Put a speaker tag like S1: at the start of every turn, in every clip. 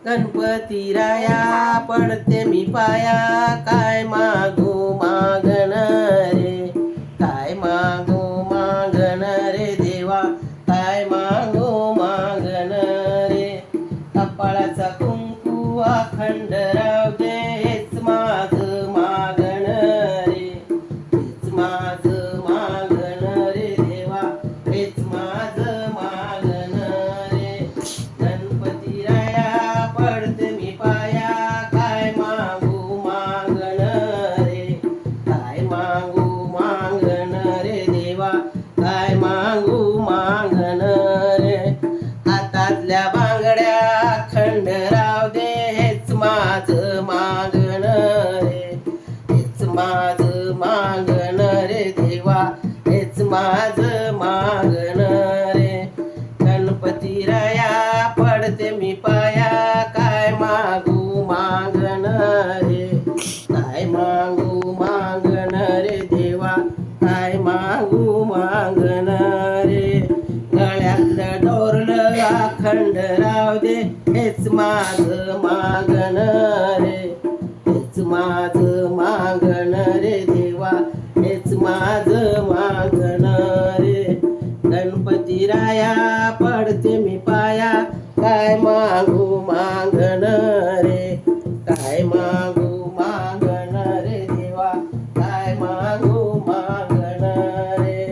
S1: गणपती राया पडते मी पाया, काय मागू मागण रे, काय मागू मागण रे देवा, काय मागू मागण रे. कपाळाचा कुंकू अखंड राहू दे, हेच माझं मागण रे, हेच माझं मागण रे देवा, हेच माझं मागण रे. गणपती राया पडते मी पाया, काय मागू मागण रे, काय मागू मागण रे देवा, काय मागू मागण रे. हातातल्या बांगड्या अखंड राहू दे, हेच माझं मागण रे, हेच माझं मागण रे देवा, हेच माझं मागण रे. गणपती राया पडते मी पाया, काय मागू मागण रे, काय मागू मागण रे देवा, काय मागू मागण रे. गळ्यातलं डोरलं अखंड राहू दे, हेच माझं मागण रे, हेच माझं मागण रे देवा, हेच माझं मागण रे. गणपती राया पडते मी पाया, काय मागू मागण रे, काय मागू मागण रे देवा, काय मागू मागण रे.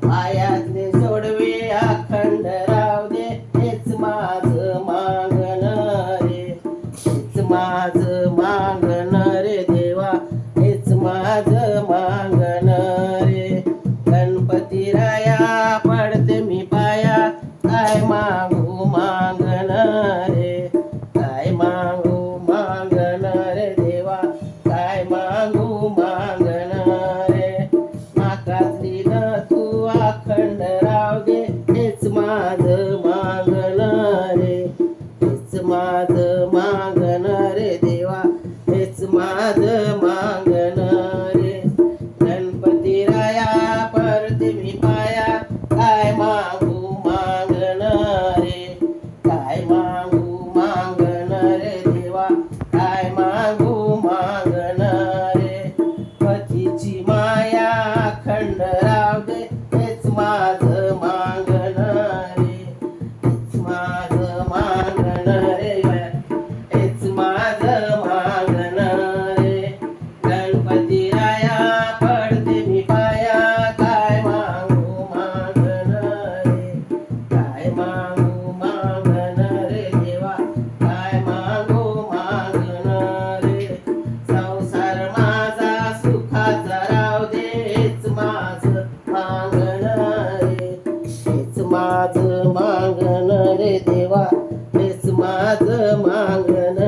S1: पायातले जोडवे अखंड राहू दे, हेच माझं मागण रे, हेच माझं मागण रे देवा, हेच माझं मागण रे. गणपती राया पडते मी पाया, काय मागू मागण रे, काय मागू मागण रे देवा, काय मागू मागण रे. नाकातली तू अखंड राहू दे, हेच माझं मागण रे, हेच माझं मागण रे देवा, हेच माझं मागण रे. गणपती राया पडते मी पाया, काय मागू मागण रे, काय मागू मागण रे देवा, काय मागू मागण रे. पतीची माया अखंड राहू दे, हेच माझं मागण रे, हेच माझं मागण रे, हेच माझं मागण रे. गणपती राया पडते मी पाया, काय मागू मागण रे, काय मागू मागण रे देवा, काय मागू मागण रे. संसार माझा सुखाचा राहू दे, हेच माझं मागण रे, हेच माझं मागण रे देवा, हेच माझं मागण